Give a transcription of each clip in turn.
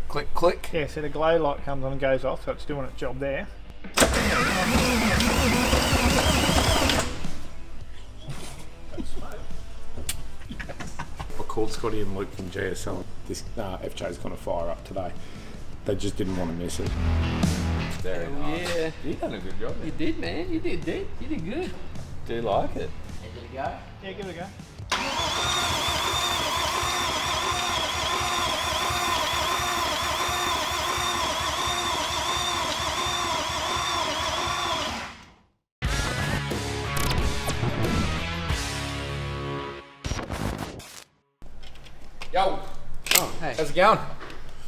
Click, click. Yeah, so the glow light comes on and goes off, so it's doing its job there. I called Scotty and Luke from GSL. This FJ's going to fire up today. They just didn't want to miss it. Very nice. Yeah. You done a good job. You did, man. You did good. Do you like it? Give it a go. Yeah, give it a go. Yo, Oh, hey. how's it going?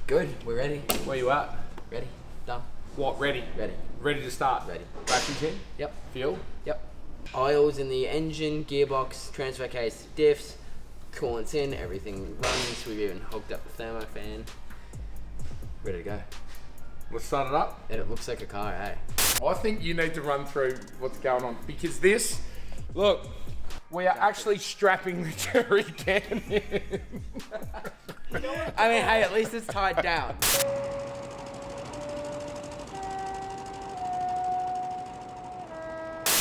Good. We're ready. Where you at? Ready. Done. What, ready? Ready. Ready to start? Ready. Batteries in? Yep. Fuel? Yep. Oils in the engine, gearbox, transfer case, diffs, coolant's in, everything runs. We've even hooked up the thermo fan. Ready to go. Let's start it up. And it looks like a car, eh? I think you need to run through what's going on because this, look, we are actually strapping the jerry can in. I mean, hey, at least it's tied down.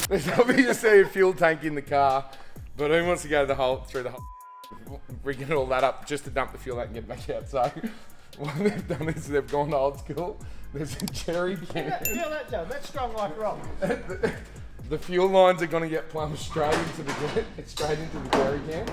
There's obviously a fuel tank in the car, but who wants to go through the whole, rigging all that up just to dump the fuel out and get back out? So what they've done is they've gone old school. There's a jerry can. Feel that, Joe. That's strong like rock. The fuel lines are going to get plumbed straight into the jerry can.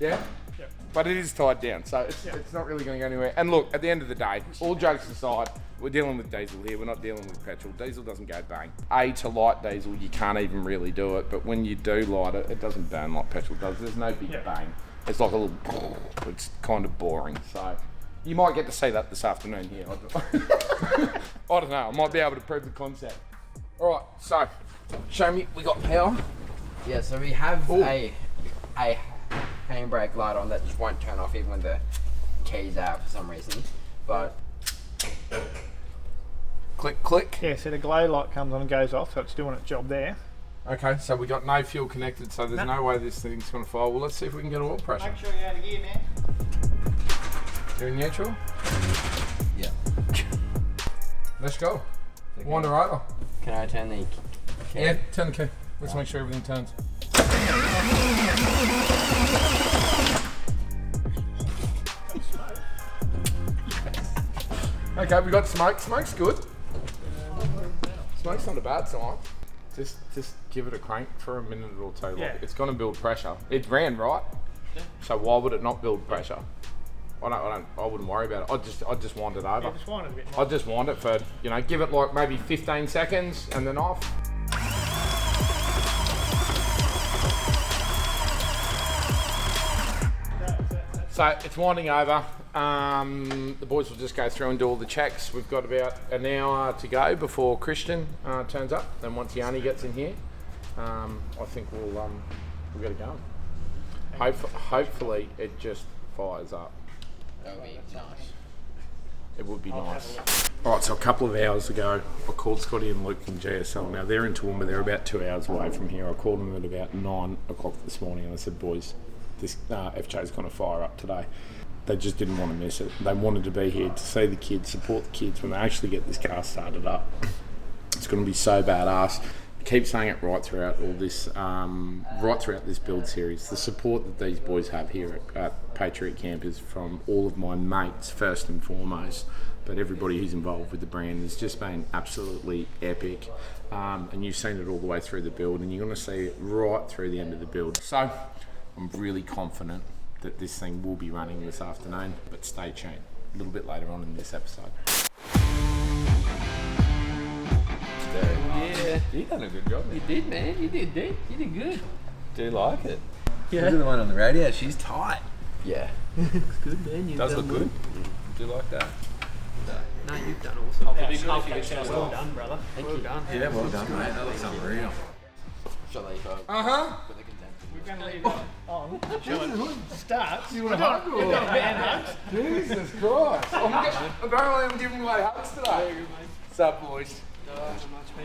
Yeah? Yep. But it is tied down, so it's not really going to go anywhere. And look, at the end of the day, all jokes aside, we're dealing with diesel here. We're not dealing with petrol. Diesel doesn't go bang. To light diesel, you can't even really do it. But when you do light it, it doesn't burn like petrol does. There's no big bang. It's like a little. It's kind of boring. So you might get to see that this afternoon here. I don't know. I might be able to prove the concept. All right. So show me. We got power. Yeah, so we have a handbrake light on that just won't turn off even when the key's out for some reason. But Click, click. Yeah, so the glow light comes on and goes off, so it's doing its job there. Okay, so we got no fuel connected, so there's no way this thing's going to fire. Well, let's see if we can get oil pressure. Make sure you're out of gear, man. You're in neutral? yeah. Let's go. Wander over. Can I turn the key? Yeah, turn the key. Let's make sure everything turns. Okay, we got smoke. Smoke's good. Smoke's not a bad sign. Just give it a crank for a minute or two. Like, it's going to build pressure. It ran right, so why would it not build pressure? I wouldn't worry about it. I'd just wind it over. Yeah, just wind it a bit more. I'd just wind it for, give it like maybe 15 seconds and then off. So it's winding over. The boys will just go through and do all the checks. We've got about an hour to go before Christian turns up. Then once Yanni gets in here, I think we'll get it going. Hopefully it just fires up. That would be nice. It would be nice. All right, so a couple of hours ago, I called Scotty and Luke from GSL. Now they're in Toowoomba. They're about 2 hours away from here. I called them at about 9 o'clock this morning, and I said, "Boys, this FJ's going to fire up today." They just didn't want to miss it. They wanted to be here to see the kids, support the kids when they actually get this car started up. It's going to be so badass. I keep saying it right throughout all this, right throughout this build series. The support that these boys have here at Patriot Campers from all of my mates, first and foremost, but everybody who's involved with the brand has just been absolutely epic. And you've seen it all the way through the build, and you're going to see it right through the end of the build. So I'm really confident that this thing will be running this afternoon, but stay tuned a little bit later on in this episode. Yeah. You done a good job. You did, man. You did good. Do you like it? Yeah. Look at the one on the radio. She's tight. Yeah. Looks good, man. Does look good. Do you like that? No, you've done awesome. Well done, brother. Thank you. Done. Yeah, well done, mate. That looks unreal. Shall I leave Uh-huh. for the contempt? We're going to leave that on. Starts. You want a hug? You've got a man hug. Jesus Christ. Apparently I'm giving away hugs today. What's up, boys?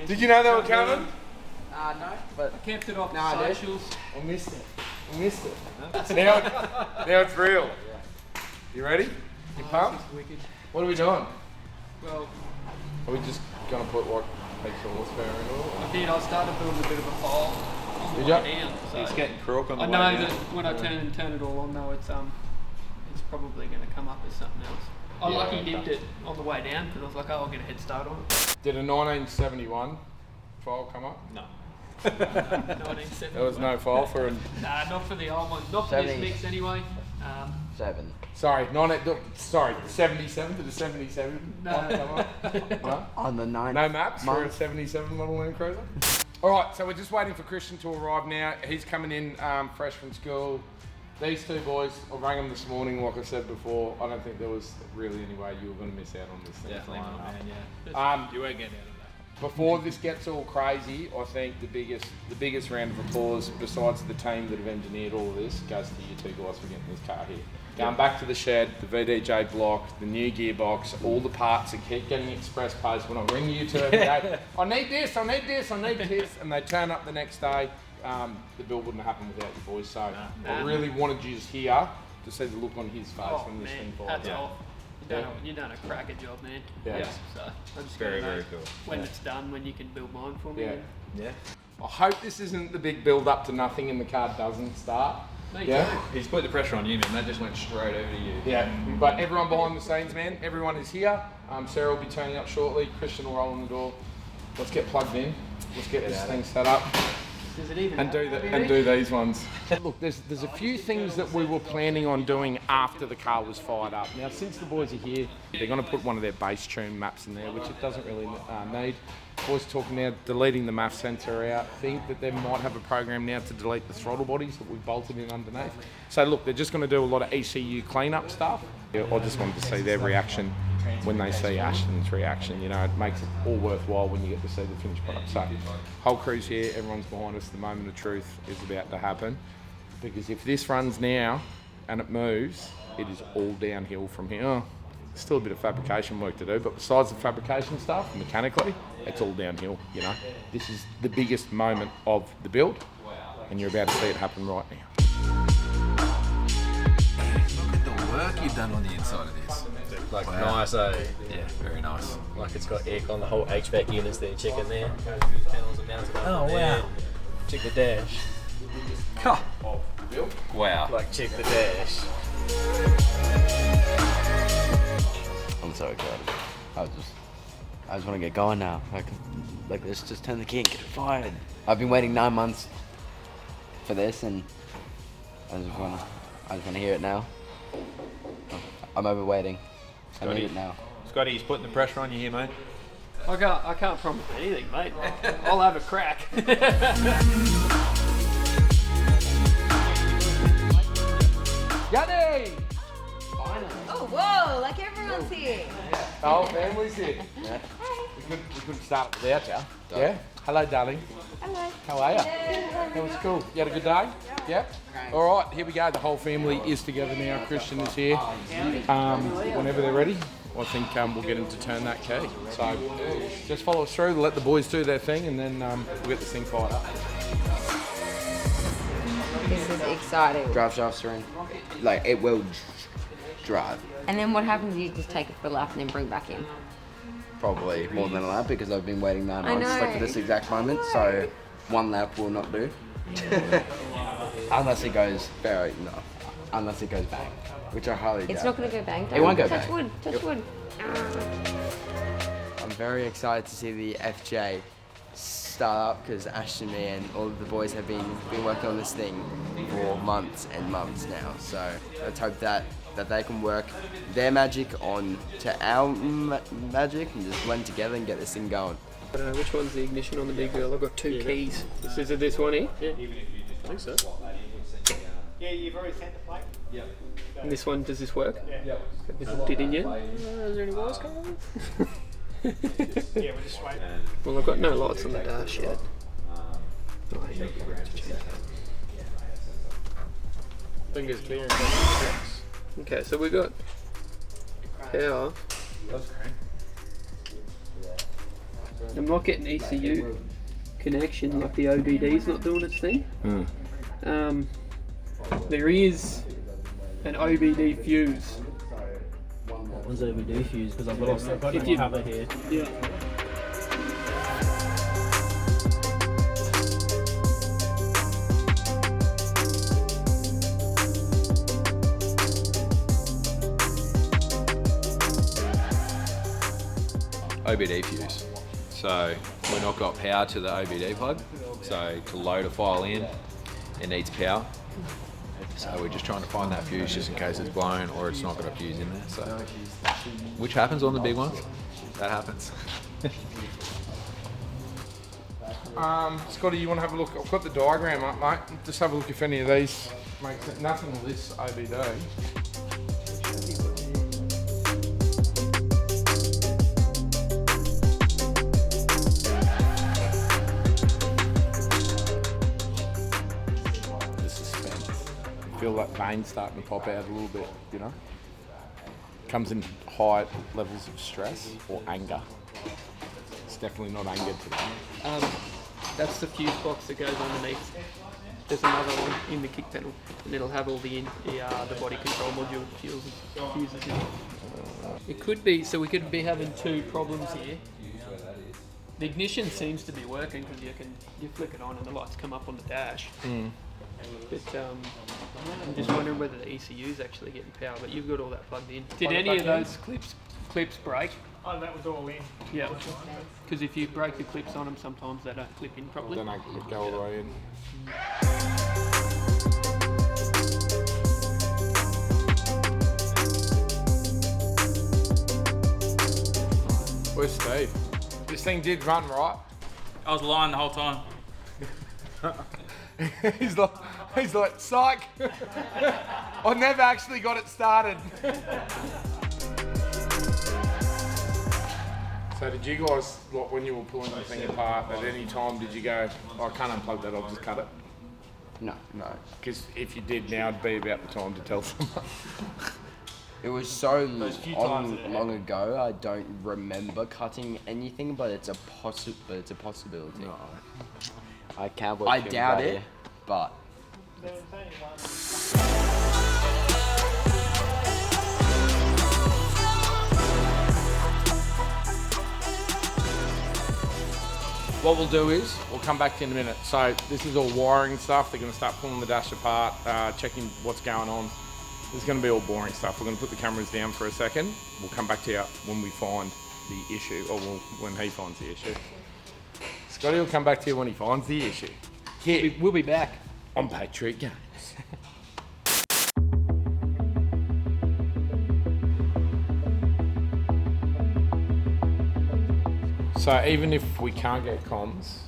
Did you know they were coming? No, but Kept it off I did. socials. I missed it. Now it's real. You ready? You pumped? Wicked. What are we doing? Well, Are we just gonna put what extra horsepower into it? I did. I started building a bit of a pile on the Did way ya? down. So It's getting crook on the I way know down. that when I turn it all on, though, it's probably going to come up as something else. I Yeah, lucky okay. dipped it on the way down because I was like, oh, I'll get a head start on it. Did a 1971 file come up? No. 1970. There was no file for a. Nah, not for the old one. Not for this 70. mix anyway. 7. Sorry, 77 to the 77. No. one come up? No? On the 9th. No maps for a month. 77 model Land Cruiser? Alright, so we're just waiting for Christian to arrive now. He's coming in fresh from school. These two boys, I rang them this morning, like I said before. I don't think there was really any way you were going to miss out on this thing. Definitely flying not, up. man, yeah. You won't get out of Before this gets all crazy, I think the biggest round of applause, besides the team that have engineered all of this, goes to you two guys for getting this car here. Going back to the shed, the VDJ block, the new gearbox, all the parts that keep getting express post. When I ring you two every day, I need this, I need this, I need this, and they turn up the next day, the build wouldn't have happened without you boys. So I really wanted you here to see the look on his face Oh, when this man, thing falls hats out. off. You've done a cracker job, man. Yeah. So I'm just Very, gonna know very cool. when it's done, when you can build mine for me. Yeah. Yeah. I hope this isn't the big build up to nothing and the car doesn't start. Me Yeah. too. He's put the pressure on you, man. That just went straight over to you. Yeah, but everyone behind the scenes, man, everyone is here. Sarah will be turning up shortly. Christian will roll on the door. Let's get plugged in. Let's get this thing set up Does it even and do these ones. Look, there's a few things that we were planning on doing after the car was fired up. Now, since the boys are here, they're going to put one of their base tune maps in there, which it doesn't really need. Boys talking now, deleting the MAF sensor out. Think that they might have a program now to delete the throttle bodies that we've bolted in underneath. So look, they're just going to do a lot of ECU cleanup stuff. I just wanted to see their reaction when they see Ashton's reaction. You know, it makes it all worthwhile when you get to see the finished product. So, whole crew's here, everyone's behind us. The moment of truth is about to happen. Because if this runs now and it moves, it is all downhill from here. Still a bit of fabrication work to do, but besides the fabrication stuff, mechanically, it's all downhill, you know. This is the biggest moment of the build, and you're about to see it happen right now. Look at the work you've done on the inside of this. Like nice, eh? Yeah, very nice. Like it's got aircon, the whole HVAC units there, check in there. Panels are mounted up in there. Check the dash. Wow. Like check the dash. I'm so excited. I just want to get going now. Like let's just turn the key and get it fired. I've been waiting 9 months for this, and I just want to hear it now. I'm over waiting. I need it now. Scotty, he's putting the pressure on you here, mate. I can't promise anything, mate. I'll have a crack. Yanni! Oh, whoa, like everyone's here. The whole family's here. Yeah. We couldn't start without you. Yeah? Hello, darling. Hello. How are you? That was cool. You had a good day? Yeah? All right, here we go. The whole family is together now. Christian is here. Whenever they're ready, I think we'll get him to turn that key. So just follow us through, let the boys do their thing, and then we'll get this thing fired up. This is exciting. Drive shafts are in. Like it will drive. And then what happens? You just take it for a lap and then bring back in. Probably more than a lap because I've been waiting 9 I months like know. for this exact moment. So 1 lap will not do. Unless it goes unless it goes bang, which I highly doubt. It's not going to go bang. It won't go touch bang. wood. Touch wood. I'm very excited to see the FJ start up because Ashton, me, and all of the boys have been working on this thing for months and months now. So let's hope that they can work their magic on to our magic and just blend together and get this thing going. I don't know which one's the ignition on the big wheel. I've got 2 keys. Is it this one here? Yeah, I think so. Yeah, you've already sent the plate? Yeah. And this one, does this work? Yeah. Have you hooked it in yet? Is there any wires coming on? Yeah, we're just waiting. Well, I've got no lights on the dash yet. Oh, hang on. Fingers clear and Okay, so we got power. I'm not getting ECU connection, like the OBD's not doing its thing. There is an OBD fuse One's OBD fuse because I've lost the cover here. Yeah. OBD fuse. So we've not got power to the OBD plug. So to load a file in, it needs power. So we're just trying to find that fuse just in case it's blown or it's not got a fuse in there. So, which happens on the big ones. That happens. Scotty, you want to have a look? I've got the diagram up, mate. Just have a look if any of these make sense. Nothing of this OBD. Feel that vein starting to pop out a little bit, you know. Comes in high levels of stress or anger. It's definitely not anger today. That's the fuse box that goes underneath. There's another one in the kick panel, and it'll have all the body control module fuses in it. It could be, so we could be having two problems here. The ignition seems to be working because you flick it on and the lights come up on the dash. But I'm just wondering whether the ECU is actually getting power, but you've got all that plugged in. Did any of those clips break? Oh, that was all in. Yeah. Because if you break the clips on them, sometimes they don't clip in properly. Then I could go all the way in. Where's Steve? This thing did run right. I was lying the whole time. he's like, psych! I never actually got it started. So did you guys, like, when you were pulling the thing apart, at any time did you go, I can't unplug that, I'll just cut it? No. Because if you did now, it'd be about the time to tell someone. It was so long ago, I don't remember cutting anything, but it's a possibility. No. I can't. I doubt it, but. What we'll do is, we'll come back to you in a minute. So this is all wiring stuff. They're going to start pulling the dash apart, checking what's going on. This is going to be all boring stuff. We're going to put the cameras down for a second. We'll come back to you when we find the issue, or when he finds the issue. Scotty will come back to you when he finds the issue. Here, We'll be back on Patriot Games. So even if we can't get comms,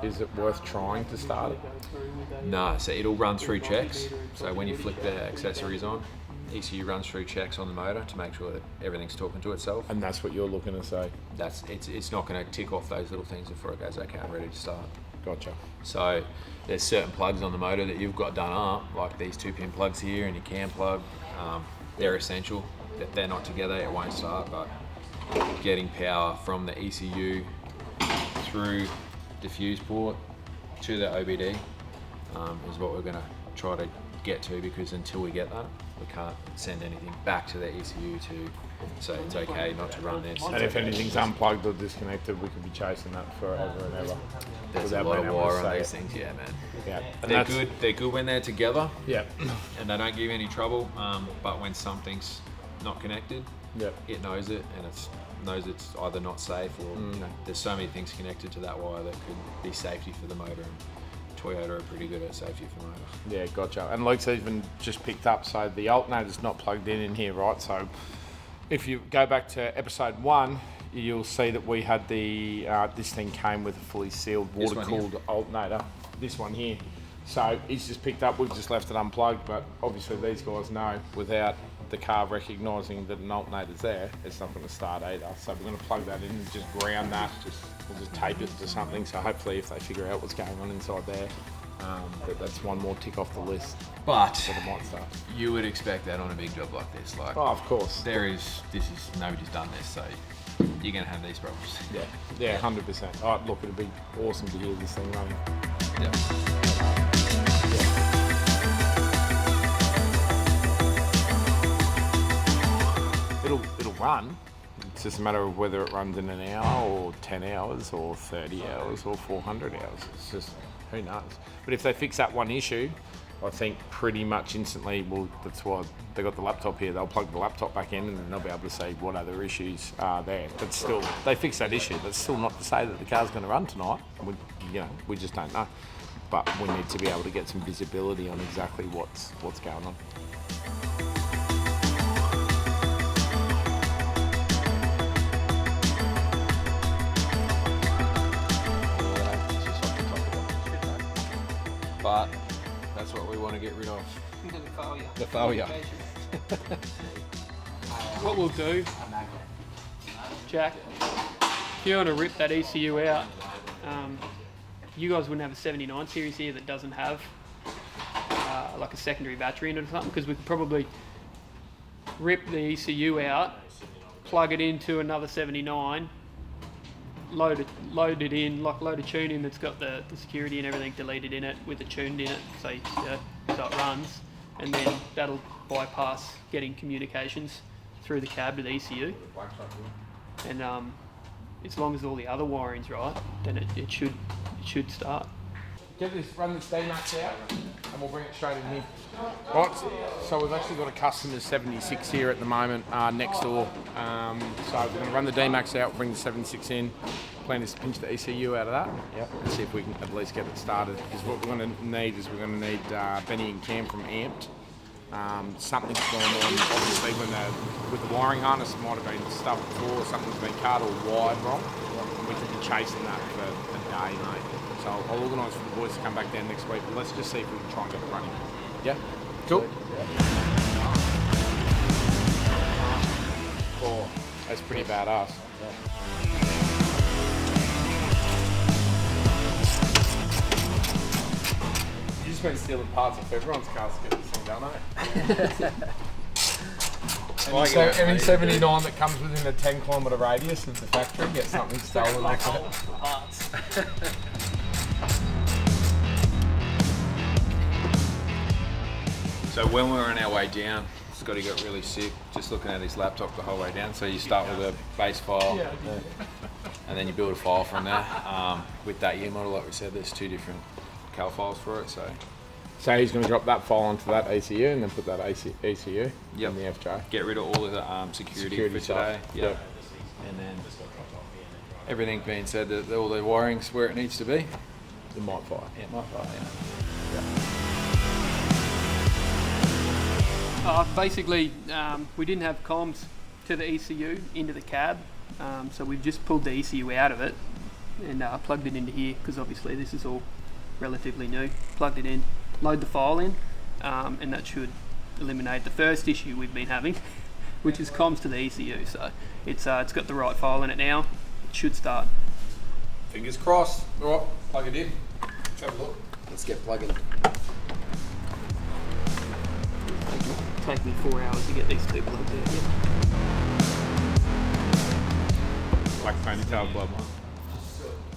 is it worth trying to start it? No, so it'll run through checks. So when you flick the accessories on, ECU runs through checks on the motor to make sure that everything's talking to itself. And that's what you're looking to say? It's not going to tick off those little things before it goes okay, I'm ready to start. Gotcha. So there's certain plugs on the motor that you've got done up, like these 2-pin plugs here and your cam plug. They're essential. If they're not together, it won't start, but getting power from the ECU through the fuse port to the OBD is what we're going to try to get to, because until we get that, we can't send anything back to the ECU to say it's okay not to run this. And if anything's unplugged or disconnected, we could be chasing that forever and ever. There's a lot of wire on these things, yeah, man. Yeah, they're good. They're good when they're together. Yeah, and they don't give any trouble. But when something's not connected, it knows it, and it knows it's either not safe or you know, there's so many things connected to that wire that could be safety for the motor. And Toyota are pretty good at safety for motors. Yeah, gotcha. And Luke's even just picked up, so the alternator's not plugged in here, right? So if you go back to episode 1, you'll see that we had the this thing came with a fully sealed water-cooled alternator. This one here. So he's just picked up. We've just left it unplugged, but obviously these guys know without the car recognising that an alternator's there, it's not going to start either. So we're going to plug that in and just ground that. We'll just tape it to something. So hopefully, if they figure out what's going on inside there, that's one more tick off the list. But for the might start. You would expect that on a big job like this. Like, oh, of course. Nobody's done this, so you're going to have these problems. Yeah, 100%. Oh, look, it'd be awesome to hear this thing running. Yeah. it'll run. It's just a matter of whether it runs in an hour or 10 hours or 30 hours or 400 hours. It's just, who knows? But if they fix that one issue, I think pretty much instantly, well, that's why they got the laptop here. They'll plug the laptop back in and then they'll be able to see what other issues are there. But still, they fix that issue. That's still not to say that the car's going to run tonight. We just don't know. But we need to be able to get some visibility on exactly what's going on. But that's what we want to get rid of. The failure. The failure. What we'll do, Jack, if you want to rip that ECU out, you guys wouldn't have a 79 series here that doesn't have like a secondary battery in it or something, because we could probably rip the ECU out, plug it into another 79, load it in, like load a tune in that's got the security and everything deleted in it with it tuned in it, so it runs, and then that'll bypass getting communications through the cab to the ECU. And as long as all the other wiring's right, then it should start. Run this D-Max out and we'll bring it straight in here. Right, so we've actually got a customer 76 here at the moment, next door. So we're going to run the D-Max out, bring the 76 in. Plan is to pinch the ECU out of that. Yep. And see if we can at least get it started. Because what we're going to need is Benny and Cam from Amped. Something's going on, obviously, with the wiring harness, it might have been stuff before, something's been cut or wired wrong. We could be chasing that for a day, mate. So I'll organise for the boys to come back down next week, but let's just see if we can try and get it running. Yeah? Cool? Oh, that's pretty badass. You just been stealing parts off everyone's cars to get this thing done, eh? Any 79 that comes within a 10-kilometre radius of the factory gets something stolen off it. Parts. So when we were on our way down, Scotty got really sick just looking at his laptop the whole way down. So you start with a base file, and then you build a file from there. With that year model, like we said, there's 2 different cal files for it. So he's going to drop that file onto that ECU and then put that ECU in the FJ. Get rid of all of the security for today. Yep. And then everything being said, that all the wiring's where it needs to be. It might fire. It might fire, Basically, we didn't have comms to the ECU into the cab, so we've just pulled the ECU out of it and plugged it into here, because obviously this is all relatively new. Plugged it in, load the file in, and that should eliminate the first issue we've been having, which is comms to the ECU. So it's got the right file in it now. It should start. Fingers crossed. All right, plug it in. Let's have a look. Let's get plugging. Take me 4 hours to get these 2 plugged in. Like ponytail blood one.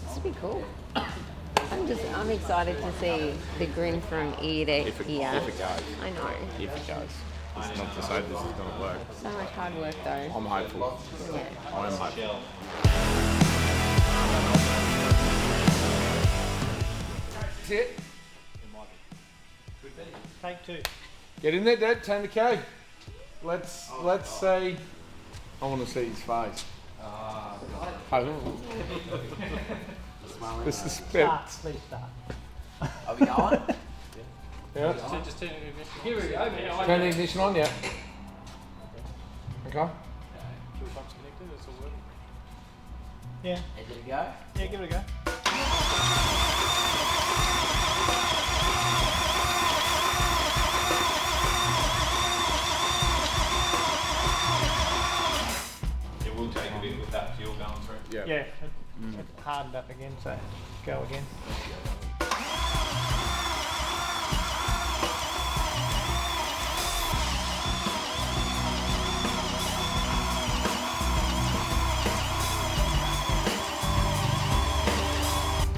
This would be cool. I'm excited to see the grin from ear to ear. If it goes. I know. If it goes. It's not to say this is going to work. So much hard work though. I'm hopeful. Yeah. I am hopeful. That's it. Take 2. Get in there, Dad. Turn the key. Let's see. I want to see his face. This is Start. Are we going? Yeah. Just turn the ignition. Here we go, man. Turn the ignition on, yeah. Okay. Yeah. Is it a go? Yeah, give it a go. It will take a bit with that fuel going through. Yeah. Yeah. It hardened up again, so go again.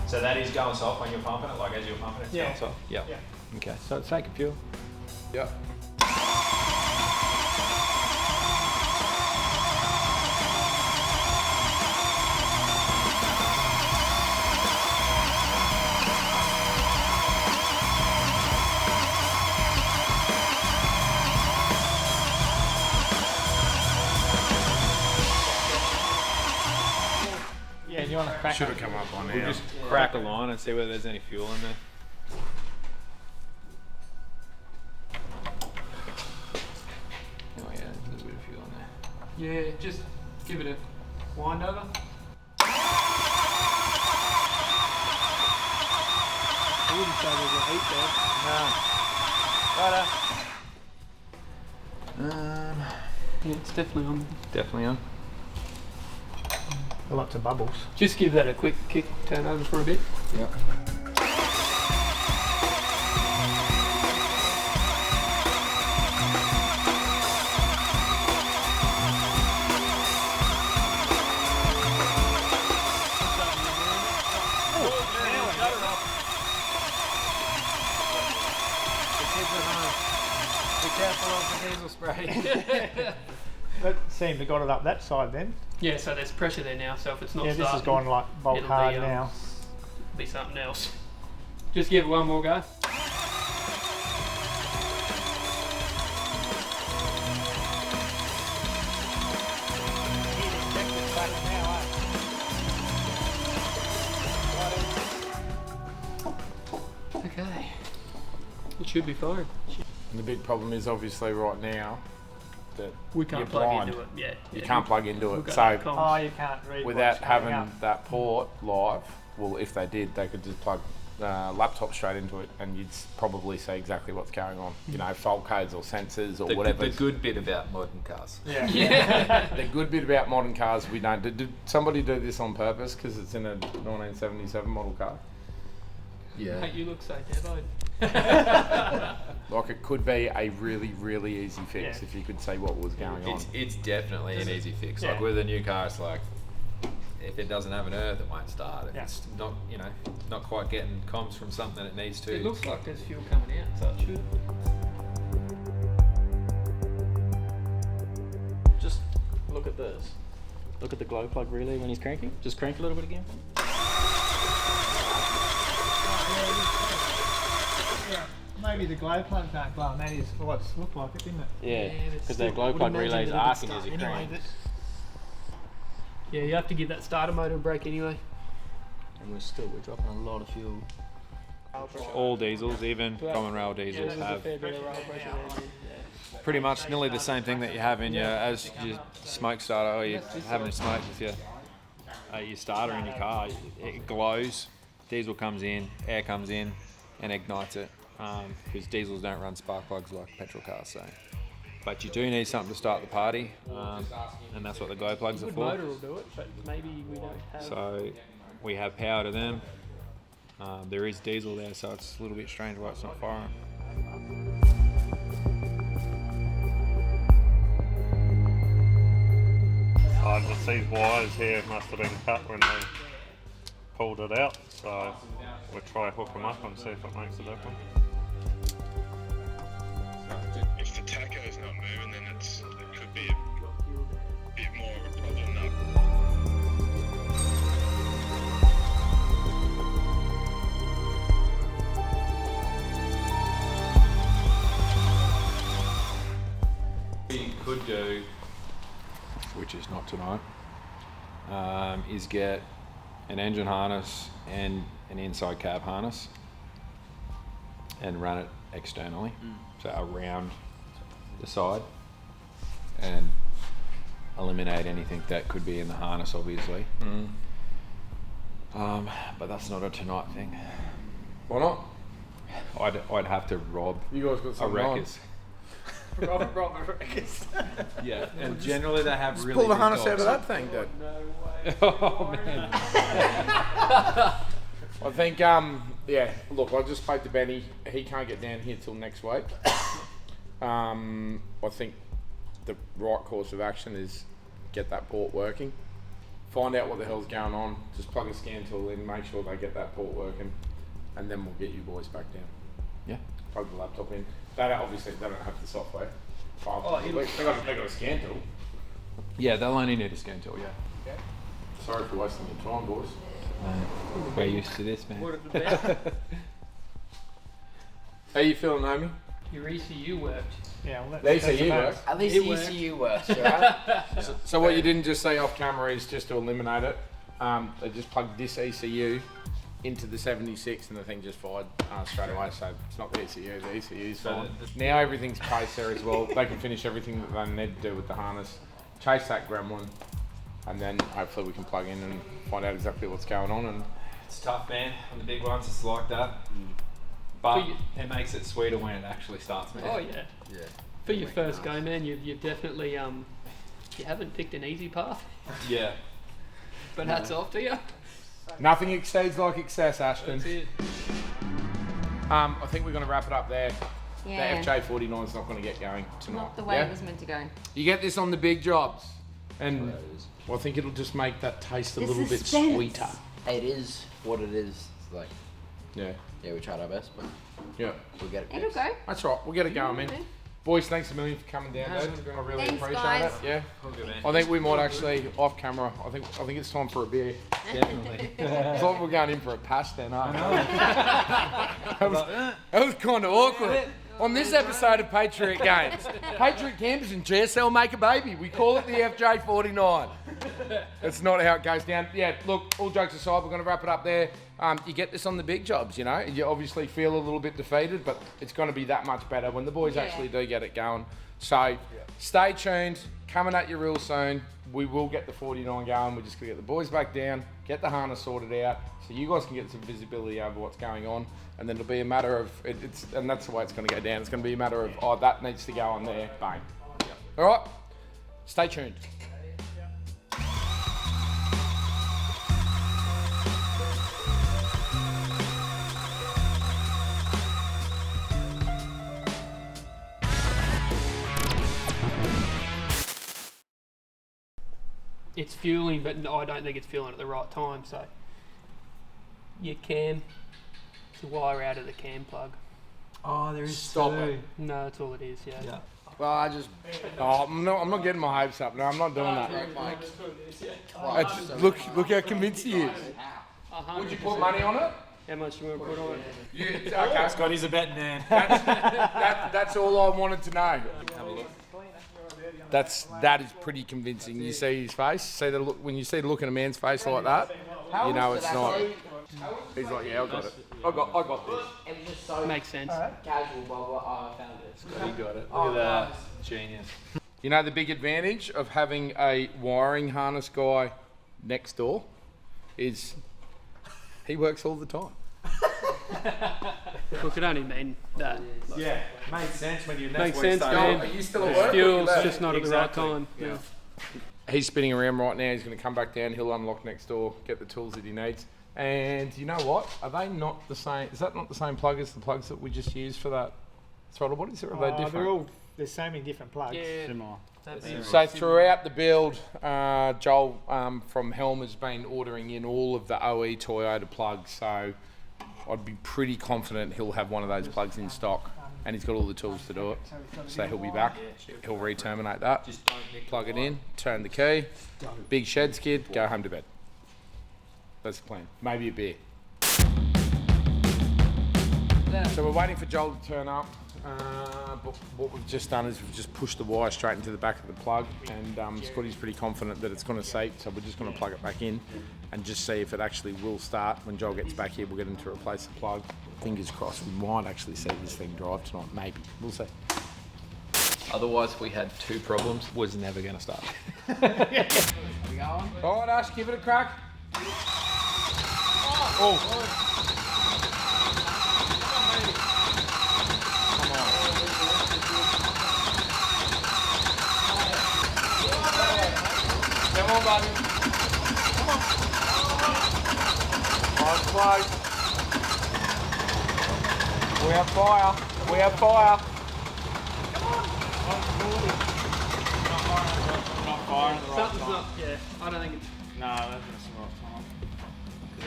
So that is going soft when you're pumping it, like as you're pumping it, it's Yeah. going soft? Yep. Yeah. Okay, so it's taking fuel. Yeah. Should have come up on We'll now. just crack a line and see whether there's any fuel in there. Oh yeah, there's a little bit of fuel in there. Yeah, just give it a wind over. I wouldn't say there's a heat there. Yeah, it's definitely on. Definitely on. Lots of bubbles. Just give that a quick kick, turn over for a bit. Yeah. Be careful of the diesel spray. That seemed to got it up that side then. Yeah, so there's pressure there now, so if it's not Yeah, starting, this has gone like bolt it'll hard be, now. be something else. Just give it one more go. Okay. It should be fine. And the big problem is obviously right now that We can't you're plug blind. into it. Yeah. You yeah. can't plug into We've it. got So that Oh, you can't read without what's coming having up. that port live, well, if they did, they could just plug laptop straight into it, and you'd probably see exactly what's going on. You know, fault codes or sensors or whatever. The good bit about modern cars. Yeah. The good bit about modern cars, we don't. Did somebody do this on purpose because it's in a 1977 model car? Yeah. Mate, you look so devoted. Like it could be a really, really easy fix Yeah. if you could see what was going on. It's definitely an easy fix. Yeah. Like with a new car, it's like if it doesn't have an earth, it won't start. If Yeah. it's not, not quite getting comms from something it needs to. It looks like there's fuel coming out, so it should. Just look at this. Look at the glow plug relay when he's cranking. Just crank a little bit again. Maybe the glow plugs aren't glowing. That is what it's looked like, didn't it? Yeah, but because still, that glow I would plug imagine relay's that it'd arcing start as you Anyway, crank. Yeah, you have to give that starter motor a break anyway. And we're dropping a lot of fuel. All diesels, even common rail diesels, have pretty much nearly the same thing that you have in your smoke starter, or you're having a smoke with your starter in your car. It glows, diesel comes in, air comes in, and ignites it. Because diesels don't run spark plugs like petrol cars, so. But you do need something to start the party, and that's what the glow plugs are Good for. motor will do it, but maybe we don't have. So we have power to them. There is diesel there, so it's a little bit strange why it's not firing. Just these wires here must have been cut when they pulled it out, so we'll try hook them up and see if it makes a difference. If the tacho's not moving, then it could be a bit more of a problem now. What you could do, which is not tonight, is get an engine harness and an inside cab harness and run it externally, so around the side, and eliminate anything that could be in the harness, obviously. But that's not a tonight thing. Why not? I'd have to rob You guys got a something on. wreckers. Yeah, and generally they have really Pull the big harness out dogs. of that thing, dude. Oh man. I think, yeah, look, I just spoke to Benny. He can't get down here till next week. I think the right course of action is get that port working. Find out what the hell's going on. Just plug a scan tool in, make sure they get that port working, and then we'll get you boys back down. Yeah. Plug the laptop in. They don't have the software. Oh, They got a scan tool. Yeah, they'll only need a scan tool, yeah. Sorry for wasting your time, boys. We're used to this, man. What it about? How you feeling, homie? Your ECU worked. Yeah, well, The ECU that's works. At least It the worked. ECU works, right? So what you didn't just say off camera is just to eliminate it. They just plugged this ECU into the 76 and the thing just fired straight away, so it's not the ECU, the ECU's fine. Now everything's placed there as well. They can finish everything that they need to do with the harness, chase that gremlin, and then hopefully we can plug in and find out exactly what's going on. And It's tough, man. On the big ones, it's like that. But it makes it sweeter when it actually starts, man. Oh yeah. Yeah. For your first go, man, you've definitely you haven't picked an easy path, Yeah. but hats off to you. nothing exceeds like excess, Ashton. That's it. I think we're going to wrap it up there. Yeah. The FJ49 is not going to get going tonight. Not the way yeah? it was meant to go. You get this on the big jobs, and I think it'll just make that taste a The little bit suspense. sweeter. It is what it is. It's like, Yeah, yeah, we tried our best, but yeah. we'll get it It'll fixed. go. That's right. We'll get it going, man. Boys, thanks a million for coming down, dude. I really Thanks, appreciate guys. it. Yeah. All good, man. I think we might actually, off camera, I think it's time for a beer. Definitely. I thought we were going in for a pass then, that was kind of awkward. On this episode of Patriot Games, Patriot Campers and GSL make a baby. We call it the FJ49. That's not how it goes down. Yeah, look, all jokes aside, we're going to wrap it up there. You get this on the big jobs, you know. You obviously feel a little bit defeated, but it's going to be that much better when the boys actually do get it going. So stay tuned, coming at you real soon. We will get the 49 going. We're just going to get the boys back down, get the harness sorted out, so you guys can get some visibility over what's going on. And then it'll be a matter of, and that's the way it's going to go down. It's going to be a matter of, oh, that needs to go on there, bang. All right, stay tuned. It's fueling, but I don't think it's fueling at the right time. So your cam, the wire out of the cam plug. Oh, there is Stop two. it. No, that's all it is. Yeah. Well, I'm not getting my hopes up. No, I'm not doing that. Look how convinced he is. Would you put money on it? How much do you want to put on it? Okay. Scotty's a betting man. That's all I wanted to know. Have a look. That is pretty convincing. You see his face. See the look when you see the look in a man's face like that. You know it's not. He's like, yeah, I got it. I got this. It was just so Makes sense. casual, but I found it. He got it. Look at that. Genius. You know the big advantage of having a wiring harness guy next door is he works all the time. Look, it only mean that. Yeah, makes sense when you Makes sense, man. Are you still at work? Fuel's just not at the right Exactly. time. Yeah. He's spinning around right now. He's going to come back down. He'll unlock next door, get the tools that he needs. And you know what? Are they not the same? Is that not the same plug as the plugs that we just used for that throttle bodies? Or are they different? They're all the same in different plugs. Yeah. Similar. So throughout the build, Joel from Helm has been ordering in all of the OE Toyota plugs. So I'd be pretty confident he'll have one of those plugs in stock, and he's got all the tools to do it. So he'll be back. He'll re-terminate that, plug it in, turn the key, big shed skid, go home to bed. That's the plan. Maybe a beer. So we're waiting for Joel to turn up. But what we've just done is we've just pushed the wire straight into the back of the plug, and Scotty's pretty confident that it's going to seat, so we're just going to plug it back in and just see if it actually will start. When Joel gets back here, we'll get him to replace the plug. Fingers crossed, we might actually see this thing drive tonight. Maybe. We'll see. Otherwise, if we had two problems, was never going to start. All right, Ash, give it a crack. Oh. Come on, buddy. Come on. Nice play. We have fire. We have fire. Not firing at the right Something's time. not. Yeah. I don't think it's. No, that's the right time.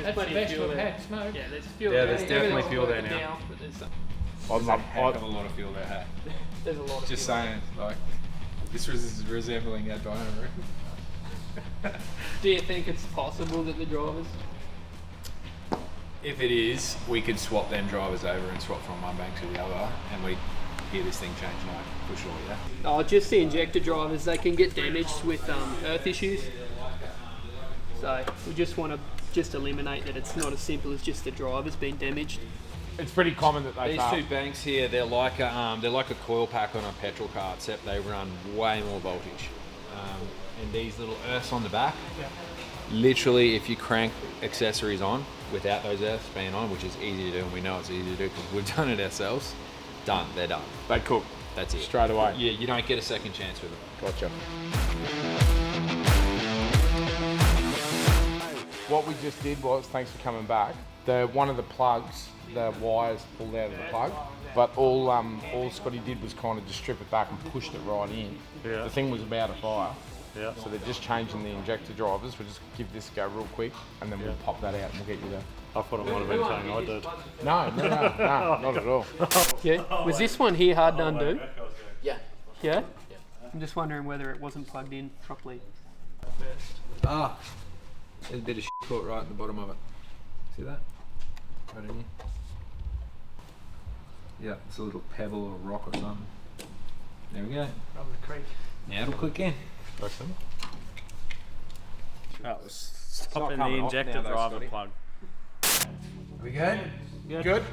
There's plenty of fuel there. Yeah, there's fuel. Yeah, there. there's definitely Everything's fuel there working now. But there's, I'd There's a heck of a lot of fuel there, hey? there's a lot of Just fuel. saying, like, this was resembling a dyno room. Do you think it's possible that the drivers? If it is, we could swap them drivers over and swap from one bank to the other, and we'd hear this thing change, like, for sure, yeah? Oh, just the injector drivers. They can get damaged with earth issues. So we just want to just eliminate that it's not as simple as just the driver's been damaged. It's pretty common that they These fail. two banks here, they're like a coil pack on a petrol car, except they run way more voltage. And these little earths on the back, literally, if you crank accessories on without those earths being on, which is easy to do, and we know it's easy to do because we've done it ourselves, done. They're done. They cook. That's it. Straight away. Yeah, you don't get a second chance with them. Gotcha. What we just did was, thanks for coming back, one of the plugs, the wires pulled out of the plug, but all Scotty did was kind of just strip it back and pushed it right in. Yeah. The thing was about to fire. Yeah. So they're just changing the injector drivers. We'll just give this a go real quick and then we'll pop that out and we'll get you there. I thought it might have been something I did. No, not at all. Yeah. Was this one here hard to undo? Yeah. Yeah? I'm just wondering whether it wasn't plugged in properly. Ah, there's a bit of shit caught right at the bottom of it. See that? Right in here. Yeah, it's a little pebble or rock or something. There we go. From the creek. Now it'll click in. That was stopping the coming off injector now, though, driver Scotty. plug. We good? Good?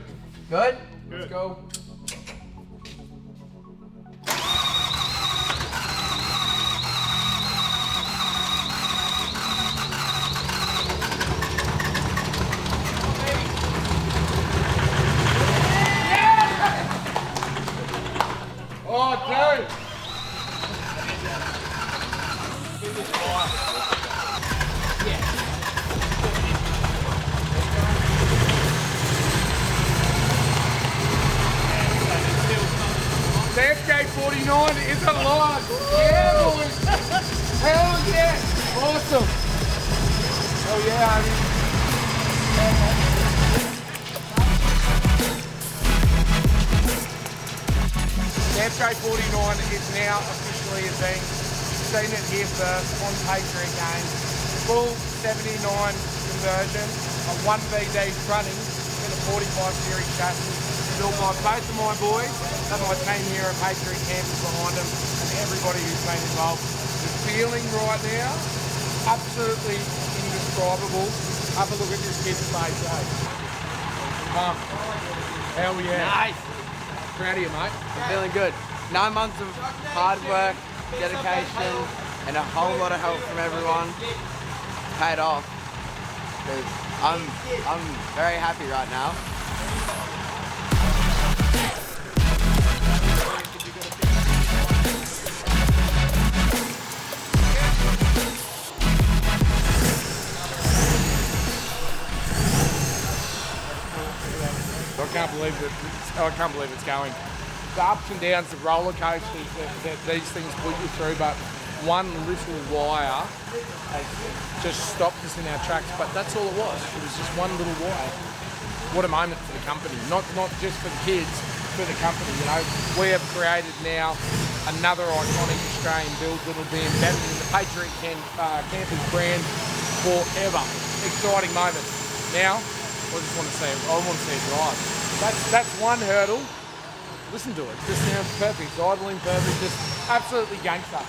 Good? Let's go. Oh, dude! The FJ49 is alive! Yeah, boys! Hell yeah! Awesome! Oh yeah, honey. The FJ49 is now officially a thing. Seen it here first on Patriot games. Full 79 conversion, a 1 VD running in a 45 series chassis, built by both of my boys and my team here at Patriot Campers behind them and everybody who's been involved. The feeling right now, absolutely indescribable. Have a look at this kid's face, eh? Hell yeah. Nice. Proud of you, mate. I'm feeling good. 9 months of hard work, dedication, and a whole lot of help from everyone paid off. 'Cause I'm very happy right now. I can't believe it's going. The ups and downs, the roller coasters that these things put you through, but one little wire has just stopped us in our tracks. But that's all it was. It was just one little wire. What a moment for the company, not just for the kids, for the company. You know, we have created now another iconic Australian build that will be embedded in the Patriot Campers brand forever. Exciting moment. Now, I just want to see it drive. That's one hurdle. Listen to it. Just sounds perfect. Idling perfect. Just absolutely gangster.